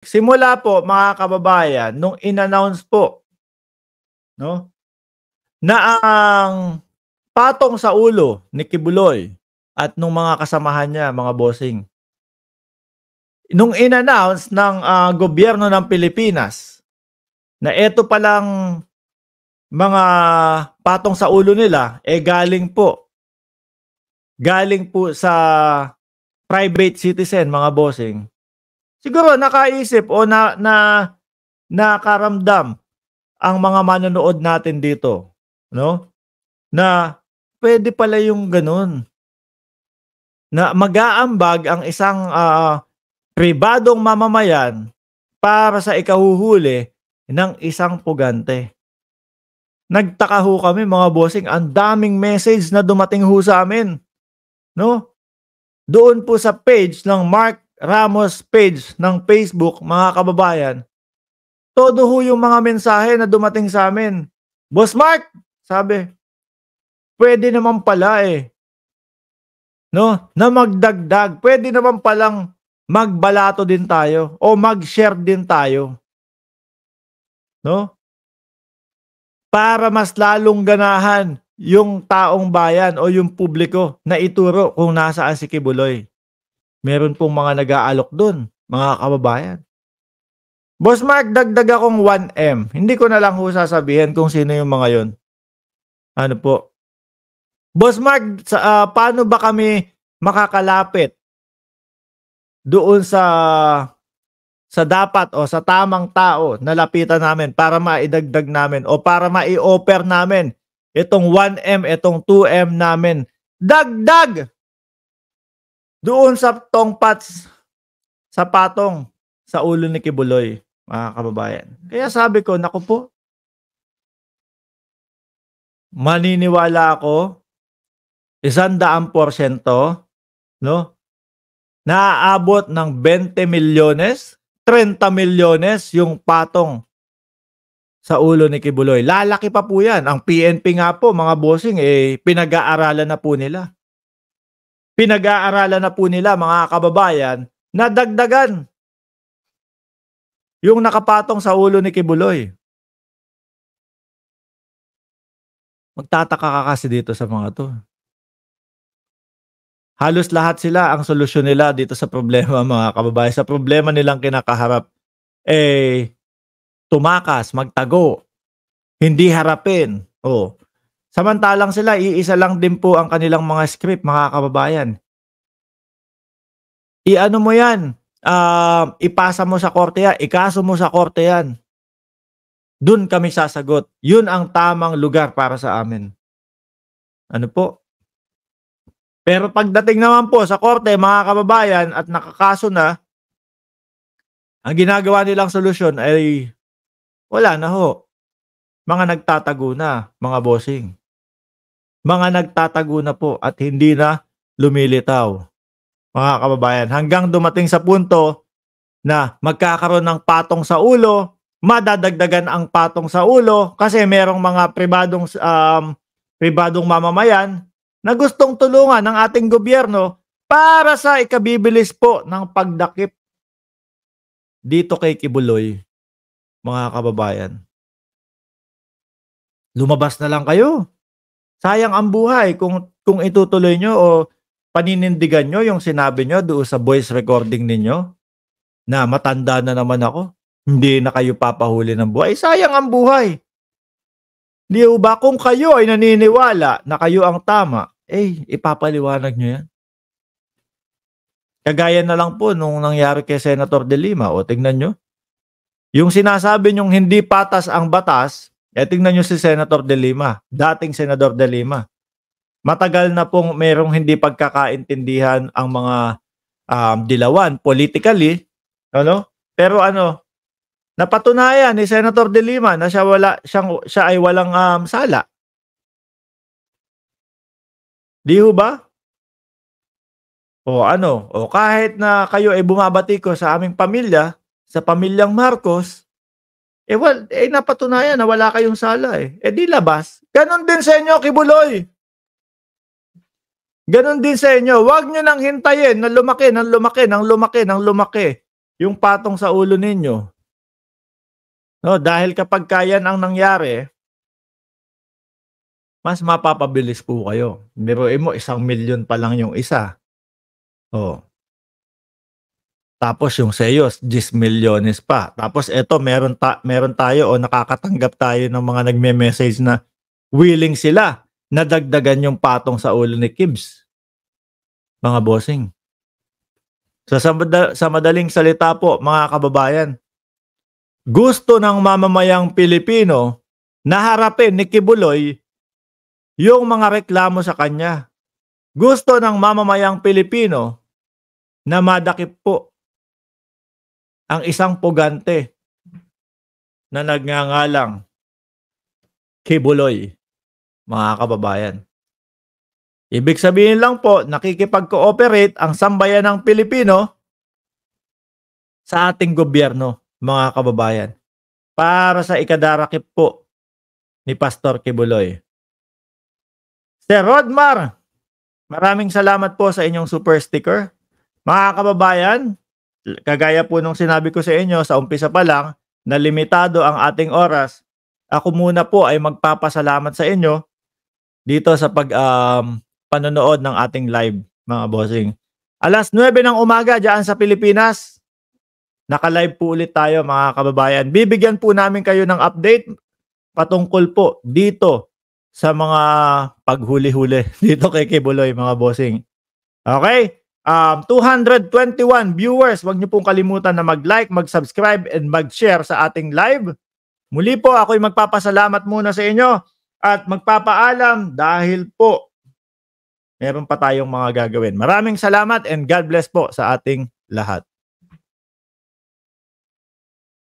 Simula po mga kababayan nung in-announce po 'no, na ang patong sa ulo ni Kibuloy at nung mga kasamahan niya, mga bossing. Nung in-announce ng, gobyerno ng Pilipinas na eto palang mga patong sa ulo nila, galing po sa private citizen, mga bossing. Siguro nakaisip o nakaramdam ang mga manonood natin dito 'no, na puwede pala yung gano'n, na mag-aambag ang isang, pribadong mamamayan para sa ikahuhuli ng isang pugante. Nagtaka ho kami, mga bossing, ang daming message na dumating ho sa'min 'no, doon po sa page ng Mark Ramos page ng Facebook, mga kababayan. Todo ho yung mga mensahe na dumating sa'min. "Boss Mark," sabi, "puwede naman pala, 'no, na magdagdag. Puwede naman palang magbalato din tayo o mag-share din tayo, 'no, para mas lalong ganahan yung taong bayan o yung publiko na ituro kung nasaan si Kibuloy." Meron pong mga nag-aalok dun, mga kababayan. "Boss Mark, dagdag akong 1M." Hindi ko na lang ho sasabihin kung sino yung mga yun. Ano po, "Boss Mark, paano ba kami makakalapit doon sa dapat o sa tamang tao na lapitan namin para maidagdag namin o para mai-offer namin itong 1M, itong 2M namin, dagdag doon sa tongpats, sa patong sa ulo ni Kibuloy," mga kababayan. Kaya sabi ko, naku po, maniniwala ako 100%, 'no, na aabot ng 20 milyones, 30 milyones yung patong sa ulo ni Kibuloy. Lalaki pa po 'yan. Ang PNP nga po, mga bossing, pinag-aaralan na po nila. Pinag-aaralan na po nila, mga kababayan, na dagdagan yung nakapatong sa ulo ni Kibuloy. Magtataka ka kasi dito sa mga 'to. Halos lahat sila, ang solusyon nila dito sa problema, mga kababayan, sa problema nilang kinakaharap, eh, tumakas, magtago, hindi harapin, oh. Samantalang sila, iisa lang din po ang kanilang mga script, mga kababayan. I-ano mo 'yan, ipasa mo sa korte 'yan, ikaso mo sa korte 'yan. Dun kami sasagot. Yun ang tamang lugar para sa amin. Ano po? Pero pagdating naman po sa korte, mga kababayan, at nakakaso na, ang ginagawa nilang solusyon ay wala na ho. Mga nagtatago na, mga bossing. Mga nagtatago na po at hindi na lumilitaw, mga kababayan. Hanggang dumating sa punto na magkakaroon ng patong sa ulo, madadagdagan ang patong sa ulo kasi merong mga pribadong mamamayan na gustong tulungan ng ating gobyerno para sa ikabibilis po ng pagdakip dito kay Kibuloy, mga kababayan. Lumabas na lang kayo. Sayang ang buhay kung itutuloy nyo o paninindigan nyo yung sinabi nyo doon sa voice recording ninyo na matanda na naman ako, hindi na kayo papahuli ng buhay. Sayang ang buhay. Di ba? Kung kayo ay naniniwala na kayo ang tama, ipapaliwanag nyo yan. Kagaya na lang po nung nangyari kay Senator De Lima. O tingnan nyo, yung sinasabi nyong hindi patas ang batas, tingnan nyo si Senator De Lima, dating Senador De Lima. Matagal na pong merong hindi pagkakaintindihan ang mga dilawan politically, ano? Pero napatunayan ni Senator De Lima na siya ay walang sala. Di ho ba? O kahit na kayo ay bumabatiko sa aming pamilya, sa pamilyang Marcos, napatunayan na wala kayong sala di labas. Ganon din sa inyo, Kibuloy. Ganon din sa inyo. Huwag nyo nang hintayin na lumaki, ng lumaki, ng lumaki, ng lumaki yung patong sa ulo ninyo. No, dahil kapag yan ang nangyari, mas mapapabilis po kayo. Biruin mo 1,000,000 pa lang yung isa. Oh. Tapos yung sa iyo 10,000,000 pa. Tapos eto meron tayo o nakakatanggap tayo ng mga nagme-message na willing sila na dagdagan yung patong sa ulo ni Kibs. Mga bossing. So sa madaling salita po, mga kababayan, gusto ng mamamayang Pilipino na harapin ni Kibuloy yung mga reklamo sa kanya. Gusto ng mamamayang Pilipino na madakip po ang isang pugante na nagngangalang Kibuloy, mga kababayan. Ibig sabihin lang po, nakikipag-cooperate ang sambayanang Pilipino sa ating gobyerno, mga kababayan, para sa ikadarakip po ni Pastor Kibuloy. Sir Rodmar, maraming salamat po sa inyong super sticker. Mga kababayan, kagaya po nung sinabi ko sa inyo sa umpisa pa lang na limitado ang ating oras, ako muna po ay magpapasalamat sa inyo dito sa panonood ng ating live, mga bossing. Alas 9 ng umaga dyan sa Pilipinas, naka-live po ulit tayo, mga kababayan. Bibigyan po namin kayo ng update patungkol po dito sa mga paghuli-huli dito kay Kibuloy, mga bossing. Okay? 221 viewers. Huwag niyo pong kalimutan na mag-like, mag-subscribe, and mag-share sa ating live. Muli po, ako'y magpapasalamat muna sa inyo at magpapaalam dahil po meron pa tayong mga gagawin. Maraming salamat and God bless po sa ating lahat.